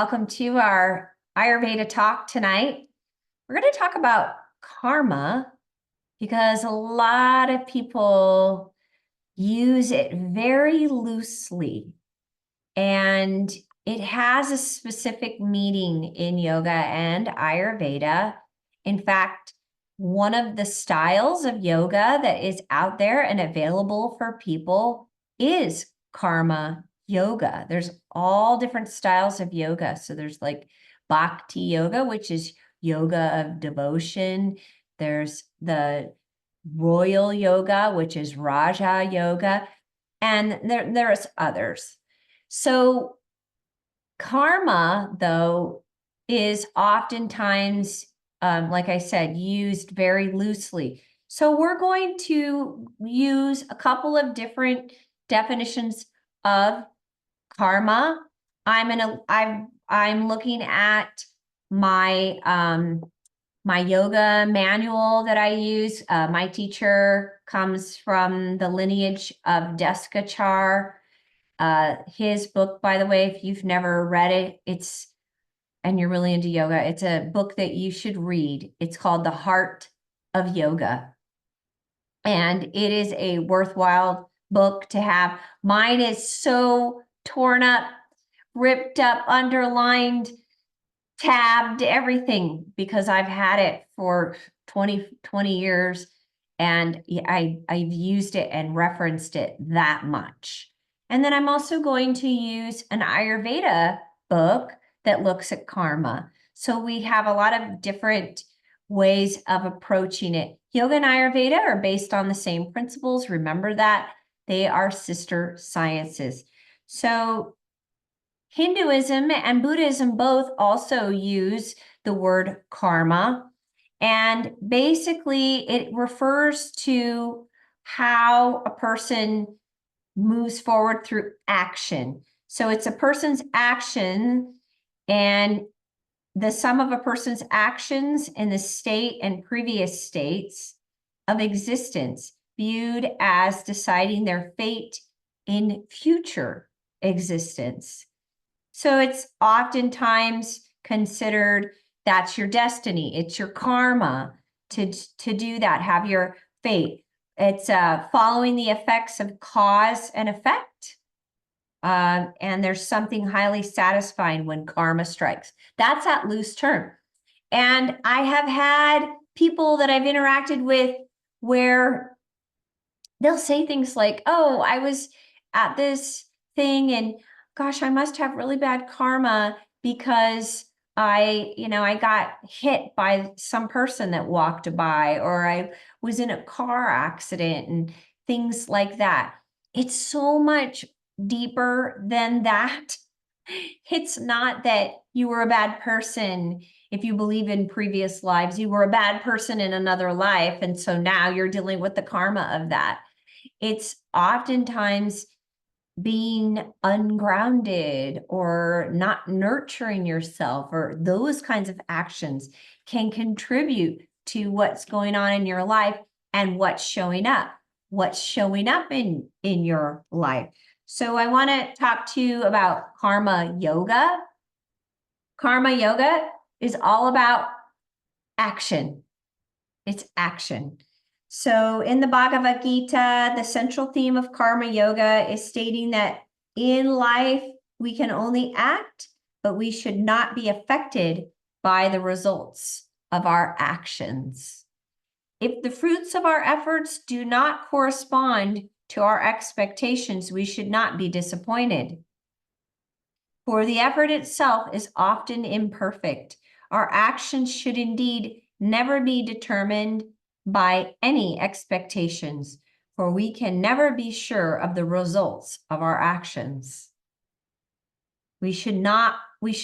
welcome to our Ayurveda talk tonight. We're going to talk about karma because a lot of people use it very loosely, and it has a specific meaning in yoga and Ayurveda. In fact, one of the styles of yoga that is out there and available for people is karma yoga. There's all different styles of yoga. So there's like bhakti yoga, which is yoga of devotion. There's the royal yoga, which is Raja yoga, and there's others. So karma, though, is oftentimes, like I said, used very loosely. So we're going to use a couple of different definitions of karma. I'm looking at my my yoga manual that I use. My teacher comes from the lineage of Deskachar. His book, by the way, if you've never read it, and you're really into yoga, it's a book that you should read. It's called The Heart of Yoga. And it is a worthwhile book to have. Mine is so torn up, ripped up, underlined, tabbed, everything, because I've had it for 20 years, and I've used it and referenced it that much. And then I'm also going to use an Ayurveda book that looks at karma. So we have a lot of different ways of approaching it. Yoga and Ayurveda are based on the same principles. Remember that. They are sister sciences. So Hinduism and Buddhism both also use the word karma, and basically it refers to how a person moves forward through action. So it's a person's action and the sum of a person's actions in the state and previous states of existence, viewed as deciding their fate in future existence. So it's oftentimes considered that's your destiny. It's your karma to do that, have your fate. It's following the effects of cause and effect. And there's something highly satisfying when karma strikes. That's that loose term. And I have had people that I've interacted with where they'll say things like, oh, I was at this thing and gosh, I must have really bad karma because I got hit by some person that walked by, or I was in a car accident and things like that. It's so much deeper than that. It's not that you were a bad person. If you believe in previous lives, you were a bad person in another life. And so now you're dealing with the karma of that. It's oftentimes being ungrounded or not nurturing yourself, or those kinds of actions can contribute to what's going on in your life and what's showing up in your life. So I want to talk to you about karma yoga. Karma yoga is all about action. It's action. So in the Bhagavad Gita, the central theme of karma yoga is stating that in life, we can only act, but we should not be affected by the results of our actions. If the fruits of our efforts do not correspond to our expectations, we should not be disappointed. For the effort itself is often imperfect. Our actions should indeed never be determined by any expectations, for we can never be sure of the results of our actions. We should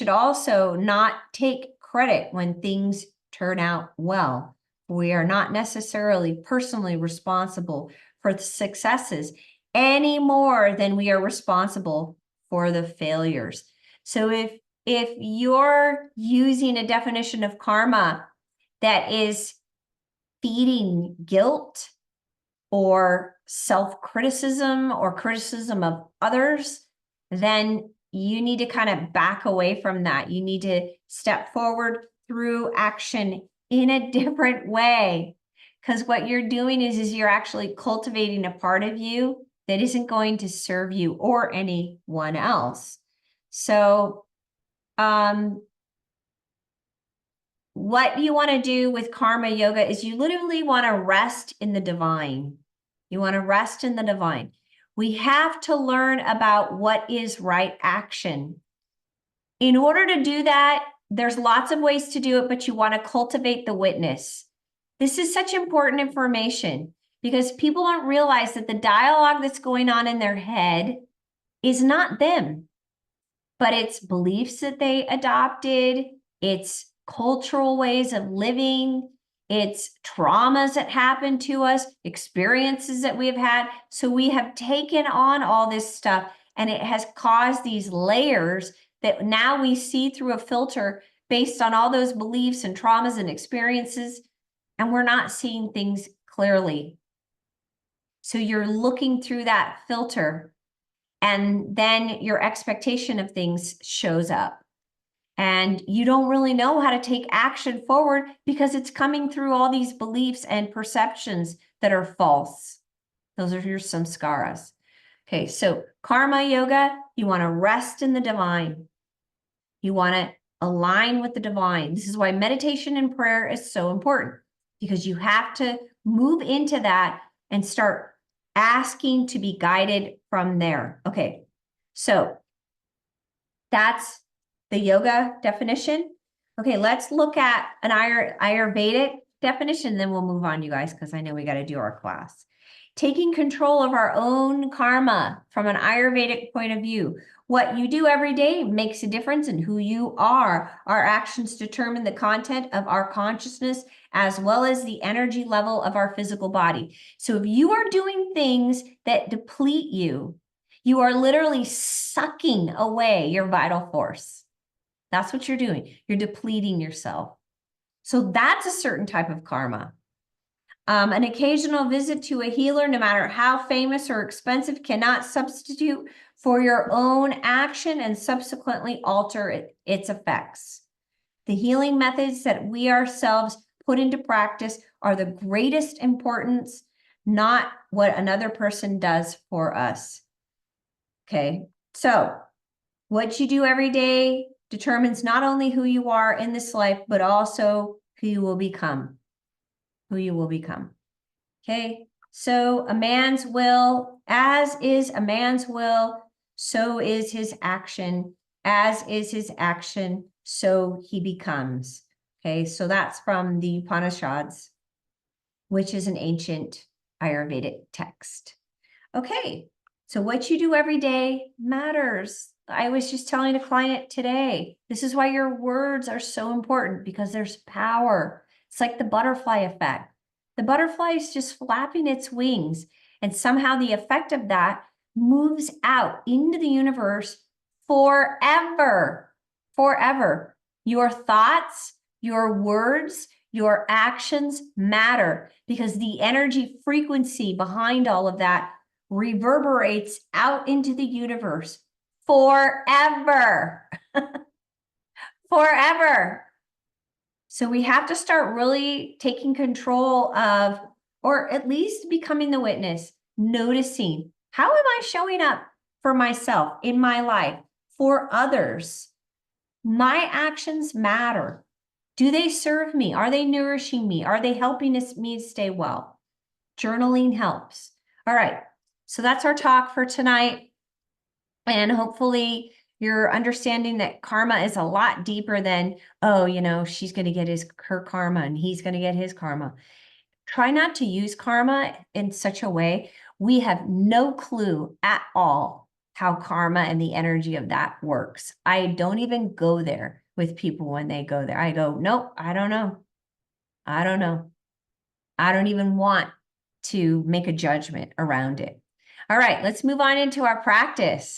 also not take credit when things turn out well. We are not necessarily personally responsible for the successes any more than we are responsible for the failures. So if you're using a definition of karma that is feeding guilt or self-criticism or criticism of others, then you need to kind of back away from that. You need to step forward through action in a different way. Because what you're doing is you're actually cultivating a part of you that isn't going to serve you or anyone else. So, what you want to do with karma yoga is you literally want to rest in the divine. You want to rest in the divine. We have to learn about what is right action. In order to do that, there's lots of ways to do it, but you want to cultivate the witness. This is such important information because people don't realize that the dialogue that's going on in their head is not them, but it's beliefs that they adopted, it's cultural ways of living, it's traumas that happened to us, experiences that we've had. So we have taken on all this stuff and it has caused these layers that now we see through a filter based on all those beliefs and traumas and experiences, and we're not seeing things clearly. So you're looking through that filter, and then your expectation of things shows up. And you don't really know how to take action forward because it's coming through all these beliefs and perceptions that are false. Those are your samskaras. Okay, so karma yoga, you want to rest in the divine. You want to align with the divine. This is why meditation and prayer is so important, because you have to move into that and start asking to be guided from there. Okay, so that's the yoga definition. Okay, let's look at an Ayurvedic definition, then we'll move on, you guys, because I know we got to do our class. Taking control of our own karma from an Ayurvedic point of view. What you do every day makes a difference in who you are. Our actions determine the content of our consciousness as well as the energy level of our physical body. So if you are doing things that deplete you, you are literally sucking away your vital force. That's what you're doing. You're depleting yourself. So that's a certain type of karma. An occasional visit to a healer, no matter how famous or expensive, cannot substitute for your own action and subsequently alter its effects. The healing methods that we ourselves put into practice are the greatest importance, not what another person does for us. Okay, so what you do every day determines not only who you are in this life, but also who you will become. Who you will become. Okay, so a man's will, as is a man's will, so is his action. As is his action, so he becomes. Okay, so that's from the Upanishads, which is an ancient Ayurvedic text. Okay, so what you do every day matters. I was just telling a client today, this is why your words are so important, because there's power. It's like the butterfly effect. The butterfly is just flapping its wings, and somehow the effect of that moves out into the universe forever. Forever. Your thoughts, your words, your actions matter, because the energy frequency behind all of that reverberates out into the universe forever. Forever. So we have to start really taking control of, or at least becoming the witness, noticing, how am I showing up for myself in my life, for others? My actions matter. Do they serve me? Are they nourishing me? Are they helping me stay well? Journaling helps. All right. So that's our talk for tonight. And hopefully you're understanding that karma is a lot deeper than, oh, you know, she's going to get her karma and he's going to get his karma. Try not to use karma in such a way. We have no clue at all how karma and the energy of that works. I don't even go there with people when they go there. I go, nope, I don't know. I don't know. I don't even want to make a judgment around it. All right, let's move on into our practice.